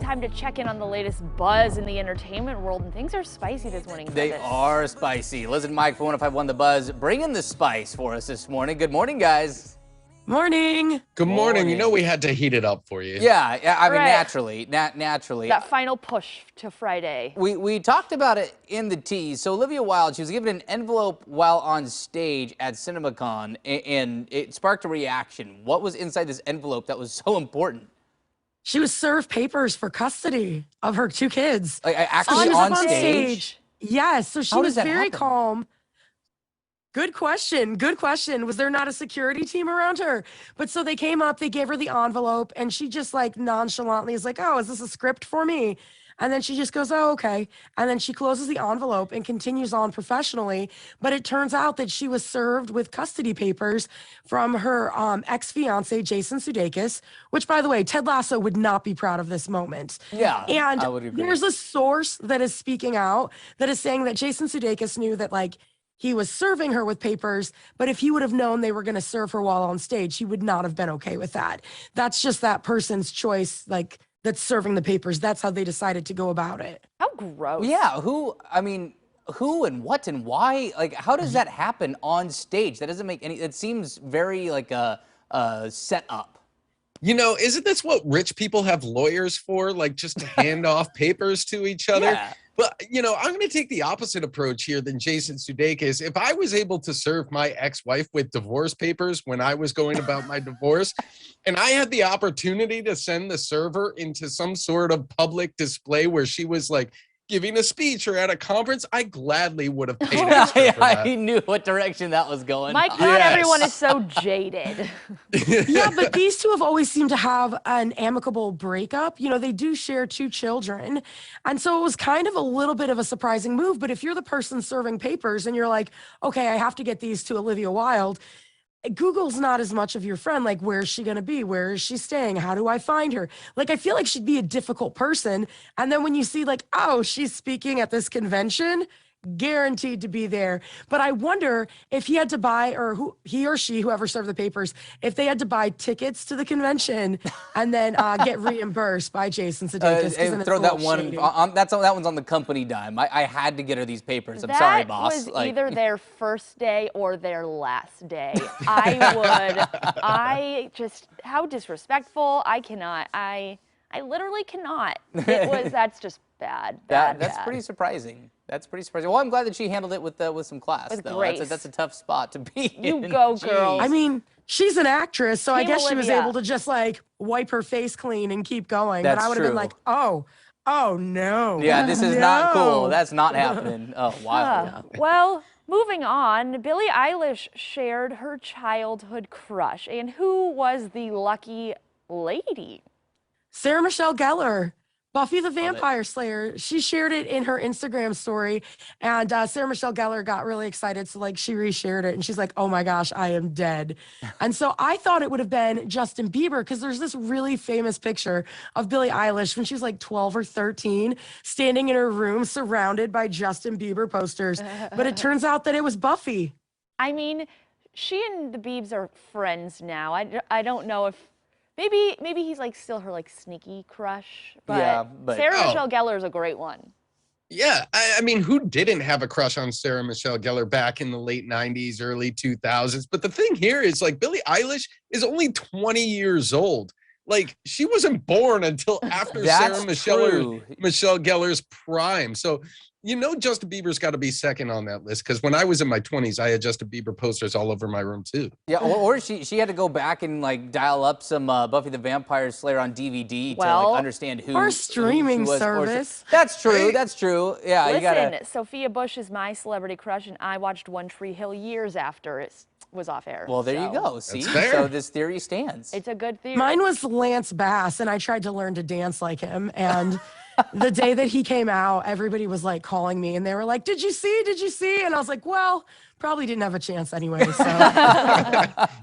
Time to check in on the latest buzz in the entertainment world, and things are spicy this morning. They are spicy. Liz and Mike for 105.1 The Buzz bringing the spice for us this morning. Good morning, guys. Morning. Good morning. You know we had to heat it up for you. Yeah, I mean, Right. naturally. That final push to Friday. We talked about it in the tease. So Olivia Wilde, she was given an envelope while on stage at CinemaCon, and it sparked a reaction. What was inside this envelope that was so important? She was served papers for custody of her 2 kids. Like, actually She was on up stage? Yes, so she How was does that very happen? calm. Good question. Good question. Was there not a security team around her? But so they came up, they gave her the envelope, and she just like nonchalantly is like, "Oh, is this a script for me?" And then she just goes, "Oh, okay." And then she closes the envelope and continues on professionally. But it turns out that she was served with custody papers from her ex-fiance, Jason Sudeikis, which, by the way, Ted Lasso would not be proud of this moment. Yeah, And I would agree. there's a source that is speaking out that is saying that Jason Sudeikis knew that, like, he was serving her with papers, but if he would have known they were going to serve her while on stage, he would not have been okay with that. That's just that person's choice, like, that's serving the papers. That's how they decided to go about it. How gross. Yeah, who and what and why? Like, how does that happen on stage? That doesn't make any, it seems very like a set up. You know, isn't this what rich people have lawyers for? Like, just to hand off papers to each other? Yeah. But, you know, I'm going to take the opposite approach here than Jason Sudeikis. If I was able to serve my ex-wife with divorce papers when I was going about my divorce, and I had the opportunity to send the server into some sort of public display where she was like giving a speech or at a conference, I gladly would have paid extra for that. I knew what direction that was going. Mike, not Yes. everyone is so jaded. Yeah, but these two have always seemed to have an amicable breakup. You know, they do share 2 children. And so it was kind of a little bit of a surprising move. But if you're the person serving papers and you're like, okay, I have to get these to Olivia Wilde, Google's not as much of your friend. Like, where's she going to be? Where is she staying? How do I find her? Like, I feel like she'd be a difficult person. And then when you see, like, oh, she's speaking at this convention, guaranteed to be there. But I wonder if he had to buy, or he or she, whoever served the papers, if they had to buy tickets to the convention and then get reimbursed by Jason Sudeikis. And throw that one. That one's on the company dime. I had to get her these papers. I'm That sorry, boss. was either their first day or their last day. How disrespectful. I cannot. I literally cannot. That's just bad. That's bad. pretty surprising. That's pretty surprising. Well, I'm glad that she handled it with some class. With though. grace. That's a tough spot to be You in. go, Jeez. girl. I mean, she's an actress, so I Team guess she was Olivia. able to just like wipe her face clean and keep going. That's but I would have been true. like, oh no. Yeah, this is not cool. No. That's not happening. Oh, wow. Well, moving on, Billie Eilish shared her childhood crush. And who was the lucky lady? Sarah Michelle Gellar, Buffy the it. Vampire Slayer. She shared it in her Instagram story, and Sarah Michelle Gellar got really excited. So like she reshared it, and she's like, "Oh my gosh, I am dead." And so I thought it would have been Justin Bieber because there's this really famous picture of Billie Eilish when she was like 12 or 13, standing in her room surrounded by Justin Bieber posters. But it turns out that it was Buffy. I mean, she and the Biebs are friends now. I don't know if maybe he's like still her like sneaky crush, but, Yeah, but- Sarah Oh. Michelle Gellar is a great one. Yeah, I mean, who didn't have a crush on Sarah Michelle Gellar back in the late 90s, early 2000s? But the thing here is, like, Billie Eilish is only 20 years old. Like, she wasn't born until after That's Sarah true. Michelle Gellar's prime. So, you know, Justin Bieber's got to be second on that list because when I was in my 20s, I had Justin Bieber posters all over my room, too. Yeah, or she had to go back and like dial up some Buffy the Vampire Slayer on DVD to Well, like understand who. or who streaming she was. service. That's true. That's true. Yeah, you Listen, gotta. Sophia Bush is my celebrity crush, and I watched One Tree Hill years after it was off air. Well, there you so go. See, fair. so this theory stands. It's a good theory. Mine was Lance Bass, and I tried to learn to dance like him. And the day that he came out, everybody was like calling me, and they were like, "Did you see? Did you see?" And I was like, "Well, probably didn't have a chance anyway." So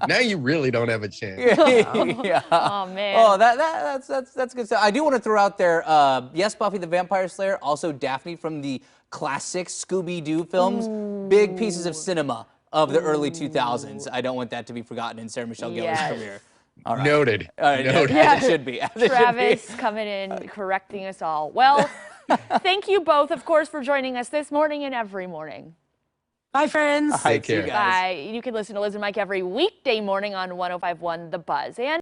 Now you really don't have a chance. Yeah. Oh man. Oh, that's good stuff. I do want to throw out there, yes, Buffy the Vampire Slayer, also Daphne from the classic Scooby-Doo films, big pieces of cinema of the early 2000s. I don't want that to be forgotten in Sarah Michelle Gellar's Yes. career. All right. Noted. All right. Noted. As it should be. As it should be. Travis coming in, correcting us all. Well, thank you both, of course, for joining us this morning and every morning. Bye, friends. All right, Take see you care. guys. Bye. You can listen to Liz and Mike every weekday morning on 105.1 The Buzz. And